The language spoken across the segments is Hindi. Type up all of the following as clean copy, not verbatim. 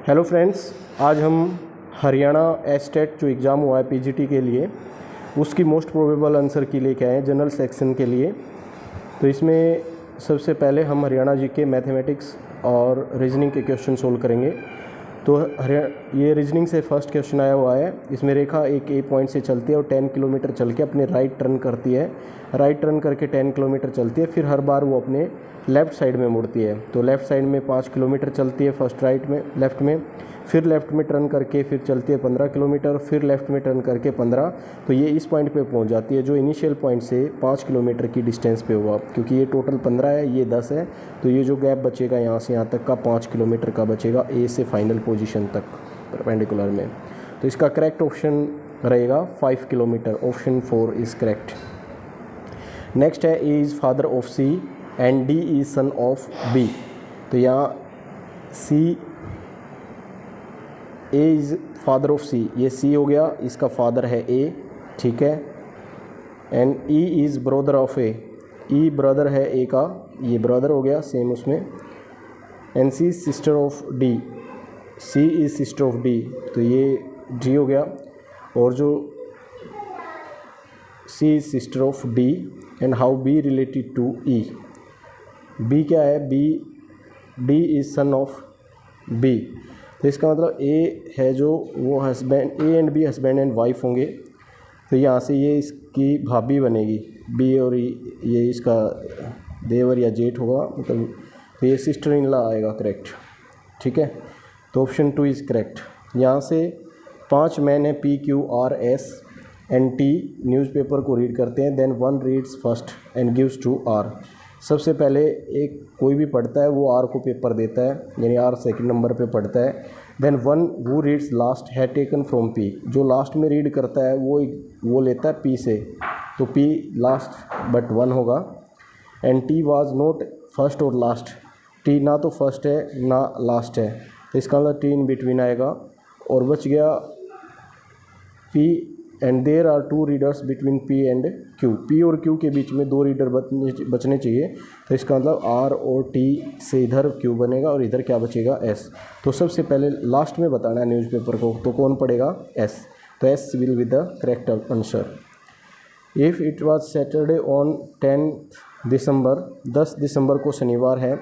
हेलो फ्रेंड्स, आज हम हरियाणा एस्टेट जो एग्ज़ाम हुआ है पीजीटी के लिए उसकी मोस्ट प्रोबेबल आंसर की लेके आए हैं जनरल सेक्शन के लिए। तो इसमें सबसे पहले हम हरियाणा जी के मैथमेटिक्स और रीजनिंग के क्वेश्चन सोल्व करेंगे। तो ये रीजनिंग से फर्स्ट क्वेश्चन आया हुआ है। इसमें रेखा एक ए पॉइंट से चलती है और 10 किलोमीटर चल के अपने राइट टर्न करती है। राइट टर्न करके 10 किलोमीटर चलती है, फिर हर बार वो अपने लेफ़्ट साइड में मुड़ती है। तो लेफ़्ट साइड में 5 किलोमीटर चलती है फर्स्ट राइट में लेफ़्ट में, फिर लेफ़्ट में टर्न करके फिर चलती है 15 किलोमीटर, फिर लेफ़्ट में टर्न करके 15। तो ये इस पॉइंट पे पहुंच जाती है जो इनिशियल पॉइंट से 5 किलोमीटर की डिस्टेंस पे हुआ। क्योंकि ये टोटल 15 है, ये 10 है, तो ये जो गैप बचेगा यहाँ से यहाँ तक का 5 किलोमीटर का बचेगा ए से फाइनल पोजीशन तक परपेंडिकुलर में। तो इसका करेक्ट ऑप्शन रहेगा 5 किलोमीटर। Option 4 is correct. नेक्स्ट है A is father of C and D is son of B. तो यहाँ C A is father of C, ये सी हो गया, इसका फादर है ए, ठीक है। And E is brother of A, E brother है ए का, ये ब्रदर हो गया सेम उसमें। And C is sister of D, C is sister of D, तो ये डी हो गया। और जो C is sister of D and how B related to E. B क्या है, B D is son of B. तो इसका मतलब ए है जो वो husband, A and be husband and wife होंगे। तो यहाँ से ये इसकी भाभी बनेगी बी, और ये इसका देवर या जेठ होगा, मतलब तो ये सिस्टर इन लॉ आएगा करेक्ट, ठीक है। तो ऑप्शन 2 इज़ करेक्ट। यहाँ से 5 मैन है P Q R S and T newspaper को रीड करते हैं। Then one reads first and gives to R. सबसे पहले एक कोई भी पढ़ता है वो आर को पेपर देता है, यानी आर सेकंड नंबर पे पढ़ता है। Then one who reads last है टेकन फ्रॉम पी, जो लास्ट में रीड करता है वो लेता है पी से, तो पी लास्ट बट 1 होगा। And tea was not first और लास्ट, टी ना तो फर्स्ट है ना लास्ट है, तो इसका मतलब टी इन बिटवीन आएगा। और बच गया P and there are 2 readers between P and Q, P और क्यू के बीच में 2 रीडर बचने चाहिए। तो इसका मतलब आर और टी से इधर क्यू बनेगा और इधर क्या बचेगा एस। तो सबसे पहले लास्ट में बताना है न्यूज़पेपर को, तो कौन पढ़ेगा एस, तो S will be the correct answer. If it was Saturday on 10 दिसंबर, 10 दिसंबर को शनिवार है,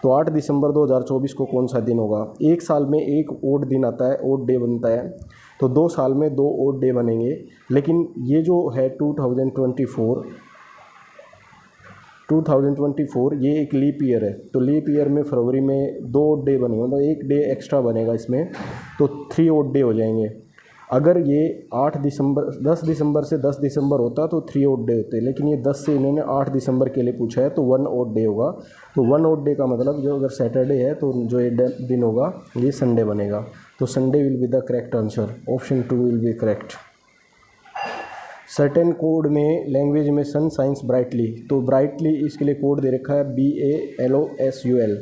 तो 8 दिसंबर 2024 को कौन सा दिन होगा। एक साल में एक ओड दिन आता है, ओड डे बनता है, तो 2 साल में 2 ओड डे बनेंगे। लेकिन ये जो है 2024 ये एक लीप ईयर है, तो लीप ईयर में फरवरी में 2 ओड डे बनेंगे, मतलब एक डे एक्स्ट्रा बनेगा इसमें, तो 3 ओड डे हो जाएंगे। अगर ये 10 दिसंबर से 10 दिसंबर होता तो 3 ओड डे होते, लेकिन ये 10 से इन्होंने 8 दिसंबर के लिए पूछा है, तो 1 ओड डे होगा। तो 1 ओड डे का मतलब जो अगर सैटरडे है तो जो ये दिन होगा ये संडे बनेगा, तो Sunday will be the correct answer. Option 2 will be correct. Certain code में लैंग्वेज में सन साइंस ब्राइटली, तो ब्राइटली इसके लिए कोड दे रखा है BALOSUL,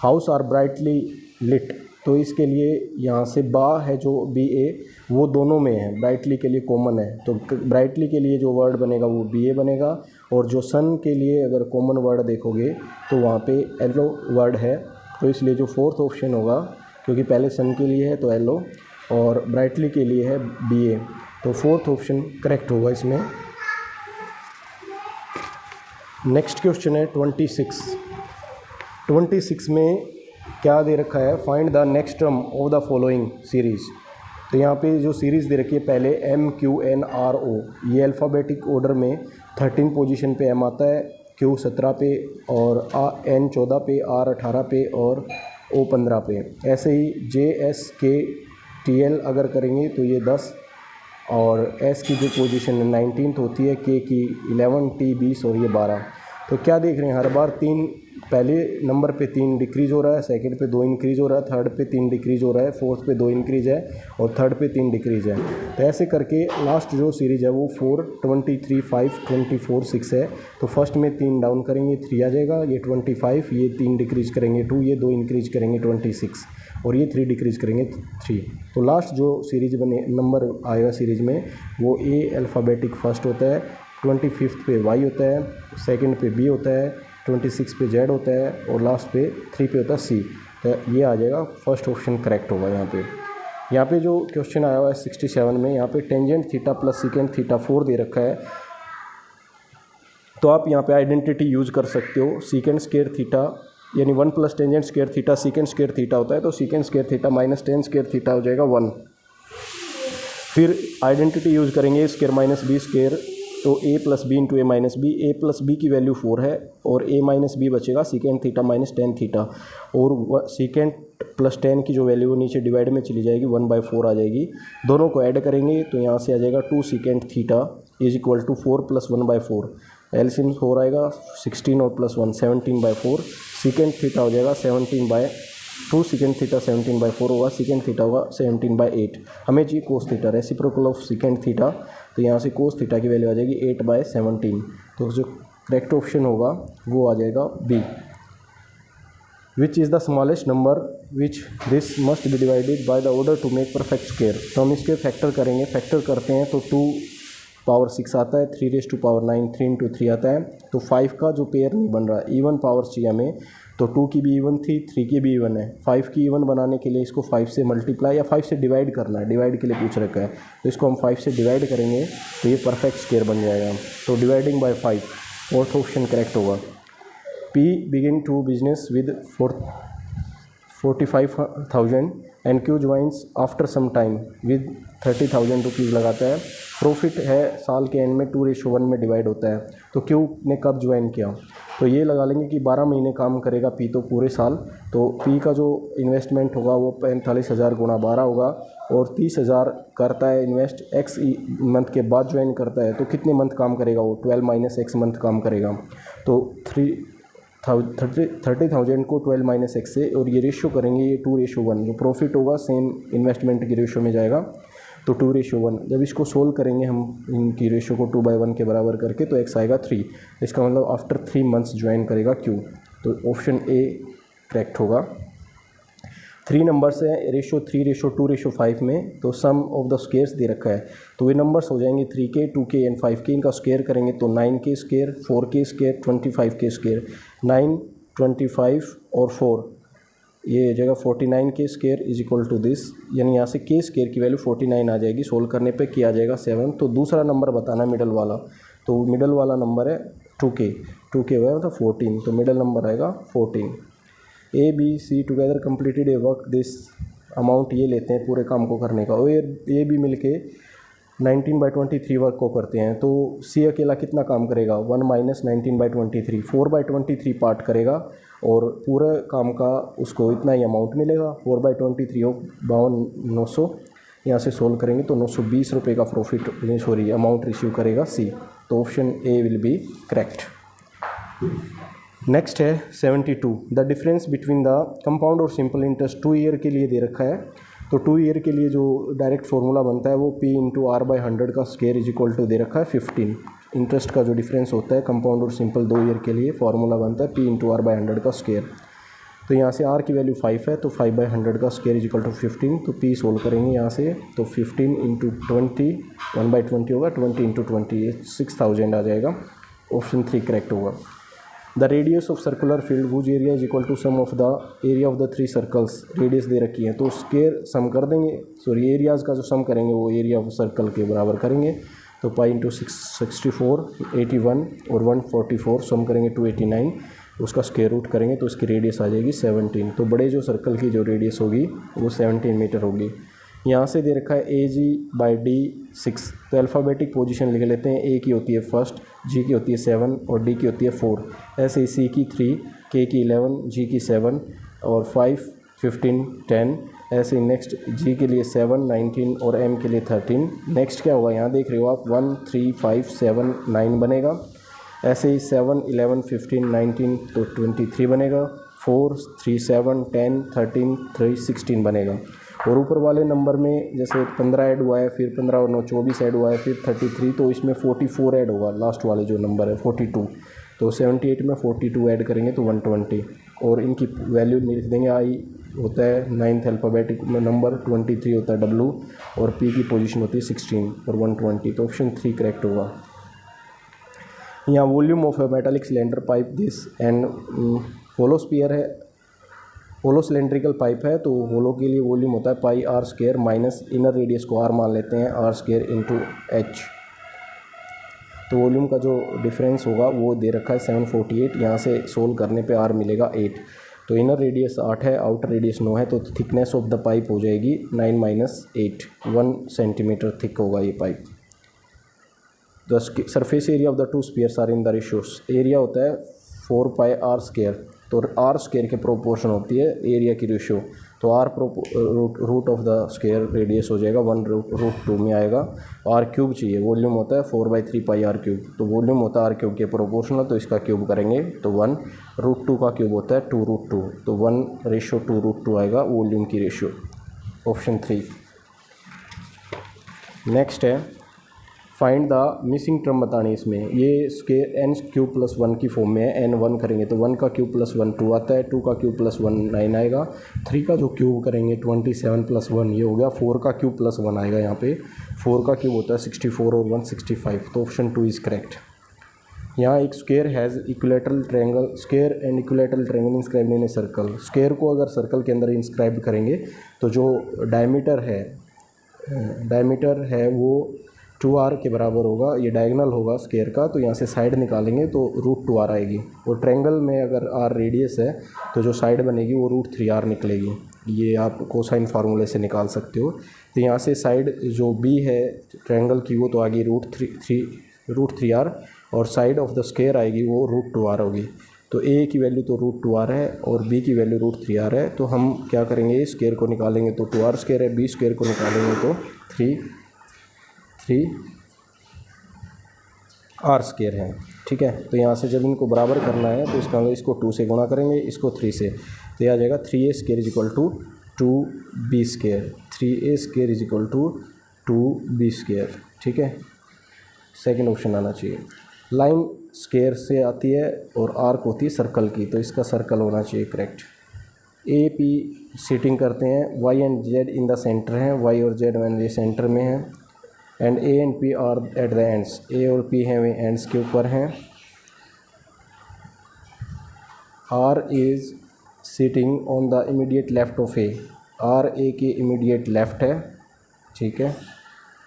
house are brightly lit, तो इसके लिए यहाँ से बा है जो BA वो दोनों में है, ब्राइटली के लिए कॉमन है, तो ब्राइटली के लिए जो वर्ड बनेगा वो BA बनेगा। और जो सन के लिए अगर कॉमन वर्ड देखोगे तो वहाँ पे येलो वर्ड है, तो इसलिए जो 4th ऑप्शन होगा, क्योंकि पहले सन के लिए है तो येलो और ब्राइटली के लिए है BA, तो 4th ऑप्शन करेक्ट होगा इसमें। नेक्स्ट क्वेश्चन है 26 में क्या दे रखा है, find the next term of the following series. तो यहाँ पे जो सीरीज़ दे रखी है पहले MQNRO, ये अल्फ़ाबेटिक ऑर्डर में 13 पोजीशन पे M आता है, Q 17 पे और N 14 पे, R 18 पे और O 15 पे। ऐसे ही JSKTL अगर करेंगे तो ये 10 और S की जो पोजीशन 19 होती है, K की 11, T 20 और ये 12। तो क्या देख रहे हैं, हर बार 3 पहले नंबर पे 3 डिक्रीज़ हो रहा है, सेकंड पे 2 इंक्रीज़ हो रहा है, थर्ड पे 3 डिक्रीज़ हो रहा है, फोर्थ पे 2 इंक्रीज़ है और थर्ड पे 3 डिक्रीज़ है। तो ऐसे करके लास्ट जो सीरीज़ है वो 4, 23, 5, 24, 6 है। तो फर्स्ट में 3 डाउन करेंगे 3 आ जाएगा, ये 25, ये 3 डिक्रीज़ करेंगे 2, ये 2 इंक्रीज़ करेंगे 26 और ये 3 डिक्रीज़ करेंगे 3। तो लास्ट जो सीरीज बने नंबर आएगा सीरीज़ में वो A अल्फ़ाबेटिक फर्स्ट होता है, 25 पे Y होता है, सेकंड पे B होता है, 26 पे Z होता है और लास्ट पे 3 पे होता है C। तो ये आ जाएगा फर्स्ट ऑप्शन करेक्ट होगा। यहाँ पे जो क्वेश्चन आया हुआ है 67 में, यहाँ पे tangent theta plus secant theta 4 दे रखा है, तो आप यहाँ पे आइडेंटिटी यूज़ कर सकते हो। सीकेंट स्क्वायर थीटा यानी 1 plus tangent square theta secant square theta होता है, तो secant square theta minus tan square theta हो जाएगा 1। फिर आइडेंटिटी यूज़ करेंगे स्क्वायर माइनस बी स्क्वायर, तो a plus B into A minus B, A plus B की वैल्यू 4 है और a माइनस बी बचेगा secant theta minus tan theta, और सीकेंट प्लस टेन की जो वैल्यू वो नीचे डिवाइड में चली जाएगी 1/4 आ जाएगी। दोनों को ऐड करेंगे तो यहाँ से आ जाएगा 2 secant theta is equal to 4 plus 1/4, LCM 4 आएगा 16 और प्लस 1 17/4, सीकेंट थीटा हो जाएगा 17/2, सीकेंट थीटा 17/4 होगा, सीकेंट थीटा होगा 17/8। हमें चाहिए cos theta, reciprocal of secant theta, तो यहाँ से कोस थीटा की वैल्यू आ जाएगी 8/17। तो जो करेक्ट ऑप्शन होगा वो आ जाएगा B. Which is the smallest number which this must be divided by the order to make perfect square. तो हम इसके फैक्टर करेंगे, फैक्टर करते हैं तो 2 पावर 6 आता है, 3 रेज़ टू पावर 9, 3 इंटू 3 आता है, तो 5 का जो पेयर नहीं बन रहा, इवन पावर चाहिए हमें, तो 2 की भी इवन थी, 3 की भी इवन है। 5 की इवन बनाने के लिए इसको 5 से मल्टीप्लाई या 5 से डिवाइड करना है, डिवाइड के लिए पूछ रखा है, तो इसको हम 5 से डिवाइड करेंगे तो ये परफेक्ट स्क्वायर बन जाएगा। तो dividing by 5 fourth option correct होगा। P begin to business with 45,000 and Q joins after some time with 30,000 rupees लगाता है। प्रॉफिट है साल के एंड में 2:1 में डिवाइड होता है, तो Q ने कब ज्वाइन किया, तो ये लगा लेंगे कि 12 महीने काम करेगा P तो पूरे साल, तो P का जो इन्वेस्टमेंट होगा वो 45,000 गुणा 12 होगा, और 30,000 करता है इन्वेस्ट एक्स मंथ के बाद ज्वाइन करता है, तो कितने मंथ काम करेगा वो 12 माइनस एक्स मंथ काम करेगा, तो 30,000 को 12 माइनस एक्स से, और ये रेशियो करेंगे ये 2:1, जो प्रॉफिट होगा सेम इन्वेस्टमेंट की रेशियो में जाएगा, तो 2:1। जब इसको सोल्व करेंगे हम इनकी रेशियो को 2/1 के बराबर करके, तो एक्स आएगा 3, इसका मतलब आफ्टर 3 मंथ्स ज्वाइन करेगा क्यू, तो ऑप्शन ए करेक्ट होगा। 3 नंबर्स है, रेशियो 3:2:5 में, तो सम ऑफ द स्क्वेयर्स दे रखा है, तो ये नंबर्स हो जाएंगे 3k 2k एंड 5k, इनका स्क्वेयर करेंगे तो 9k square 4k square 25k square, 9 25 और 4 ये जगह 49k square is equal to this, यानी यहाँ से k स्क्वेयर की वैल्यू 49 आ जाएगी, सोल्व करने पे k आ जाएगा 7। तो दूसरा नंबर बताना मिडल वाला, तो मिडल वाला नंबर है 2k हुआ मतलब 14, तो मिडल नंबर आएगा 14। A B C together completed A work this amount, ये लेते हैं पूरे काम को करने का, और A B मिल के 19/23 वर्क को करते हैं, तो C अकेला कितना काम करेगा 1 माइनस 19/23 4/23 पार्ट करेगा, और पूरे काम का उसको इतना ही अमाउंट मिलेगा 4/23 हो 52,900, यहाँ से सोल्व करेंगे तो 920 रुपये का प्रॉफिट अमाउंट रिसीव करेगा C, तो option A will be correct. Next है 72, the difference between the compound और सिंपल इंटरेस्ट 2 ईयर के लिए दे रखा है, तो 2 ईयर के लिए जो डायरेक्ट फार्मूला बनता है वो P इंटू R/100 का स्क्वायर इज इक्वल टू दे रखा है 15। इंटरेस्ट का जो डिफरेंस होता है कंपाउंड और सिंपल 2 ईयर के लिए फार्मूला बनता है P इंटू R/100 का स्क्वायर, तो यहाँ से R की वैल्यू 5 है, तो 5/100 का स्क्वायर इज इक्वल टू 15, तो P सोल्व करेंगे यहाँ से, तो 15 इंटू 20 1/20 होगा, 20 इंटू 20 6000 आ जाएगा, ऑप्शन 3 करेक्ट होगा। The radius of circular field whose area is equal to sum of the area of the 3 circles, radius दे रखी है, तो स्क्वायर सम कर देंगे, सॉरी एरियाज़ का जो सम करेंगे वो एरिया ऑफ सर्कल के बराबर करेंगे, तो पाई इंटू 64 81 और 144 सम करेंगे 289, उसका स्क्वायर रूट करेंगे तो उसकी रेडियस आ जाएगी 17, तो बड़े जो सर्कल की जो रेडियस होगी वो 17 मीटर होगी। यहाँ से दे रखा है AG/D 6, तो अल्फ़ाबेटिक पोजीशन लिख लेते हैं, A की होती है फर्स्ट, G की होती है 7 और D की होती है 4, ऐसे ही C की 3, K की 11, G की 7 और 5 15 10, ऐसे ही नेक्स्ट G के लिए 7 19 और M के लिए 13। नेक्स्ट क्या होगा यहाँ देख रहे हो आप 1 3 5 7 9 बनेगा, ऐसे ही 7 11 15 19 तो 23 बनेगा, 4 3 7 10 13 3 16 बनेगा, और ऊपर वाले नंबर में जैसे 15 ऐड हुआ है, फिर 15 और 9 24 ऐड हुआ है, फिर 33, तो इसमें 44 ऐड होगा, लास्ट वाले जो नंबर है 42, तो 78 में 42 ऐड करेंगे तो 120, और इनकी वैल्यू लिख देंगे। आई होता है 9th अल्फ़ाबेटिक में नंबर, 23 होता है W, और P की पोजीशन होती है 16 और 120, तो ऑप्शन 3 करेक्ट होगा। यहाँ volume of a metallic cylinder pipe this and hollow sphere है, होलो सिलेंड्रिकल पाइप है तो होलो के लिए वॉल्यूम होता है pi r square minus inner radius को आर मान लेते हैं आर स्क्वायर इंटू एच। तो वॉल्यूम का जो डिफरेंस होगा वो दे रखा है 748, यहाँ से सोल्व करने पे आर मिलेगा 8। तो इनर रेडियस 8 है, आउटर रेडियस 9 है, तो थिकनेस ऑफ द पाइप हो जाएगी 9 माइनस 8, 1 सेंटीमीटर थिक होगा ये pipe. The surface area of the two spheres are in the ratios, area होता है 4 पाई आर स्क्वायर, तो आर स्क्वायर के प्रोपोर्शन होती है एरिया की रेशियो, तो r root of the square radius हो जाएगा 1 रूट 2 में आएगा। आर क्यूब चाहिए, वॉल्यूम होता है 4/3 पाई आर क्यूब, तो वॉल्यूम होता है आर क्यूब के प्रोपोर्शनल, तो इसका क्यूब करेंगे तो 1 रूट 2 का क्यूब होता है 2 रूट 2, तो 1:2 आएगा वॉल्यूम की रेशियो, ऑप्शन 3। नेक्स्ट है फाइंड द मिसिंग टर्म बतानी इसमें, ये स्क्वायर एन क्यूब प्लस 1 की फॉर्म में है, n 1 करेंगे तो 1 का क्यूब प्लस 1 2 आता है, 2 का क्यूब प्लस 1 9 आएगा, 3 का जो क्यूब करेंगे 27 प्लस 1 ये हो गया, 4 का क्यूब प्लस 1 आएगा, यहाँ पे 4 का क्यूब होता है 64 और 1 65, तो ऑप्शन 2 इज़ करेक्ट। यहाँ एक square has equilateral triangle, square and equilateral triangle inscribed in a circle, square को अगर सर्कल के अंदर इंस्क्राइब करेंगे तो जो डायमीटर है वो 2r के बराबर होगा, ये डायगोनल होगा स्क्वायर का, तो यहाँ से साइड निकालेंगे तो रूट 2r आएगी, और ट्रायंगल में अगर r रेडियस है तो जो साइड बनेगी वो रूट 3r निकलेगी, ये आप कोसाइन फार्मूले से निकाल सकते हो। तो यहाँ से साइड जो b है ट्रायंगल की वो तो आ गई रूट 3r, और साइड ऑफ द स्क्वायर आएगी वो रूट 2r होगी, तो a की वैल्यू तो रूट 2r है और b की वैल्यू रूट 3r है, तो हम क्या करेंगे स्क्वायर को निकालेंगे तो 2r स्क्वायर है, b स्क्वायर को निकालेंगे तो 3r स्क्वायर है, ठीक है। तो यहाँ से जब इनको बराबर करना है तो इसका इसको 2 से गुणा करेंगे, इसको 3 से, तो यह आ जाएगा 3a square is equal to 2b square, 3a square is equal to 2b square, ठीक है। सेकंड ऑप्शन आना चाहिए। लाइन स्क्वायर से आती है और आर्क होती है सर्कल की, तो इसका सर्कल होना चाहिए करेक्ट। ए पी सीटिंग करते हैं, Y and Z in the centre हैं, वाई और जेड ये सेंटर में हैं, and A and P are at the ends, A और पी हैं वे एंड्स के ऊपर हैं। R is sitting on the immediate left of A, R A के इमीडिएट लेफ्ट है, ठीक है।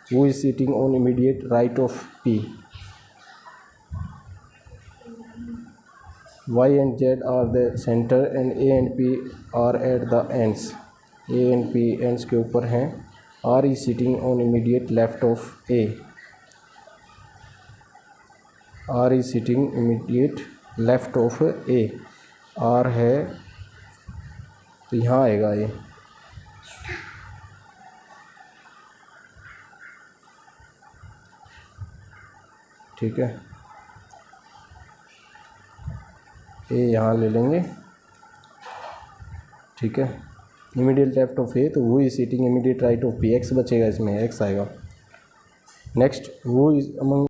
वो is sitting on immediate right of P, y and z are the center and a and p are at the ends, a and p ends के ऊपर हैं, r is sitting on immediate left of a, r is sitting immediate left of a, r है तो यहाँ आएगा ये, ठीक है। ए यहाँ ले लेंगे, ठीक है। इमीडिएट लेफ्ट ऑफ ए तो वो is seating immediate right of P, x बचेगा इसमें, एक्स आएगा। नेक्स्ट वो इज अमंग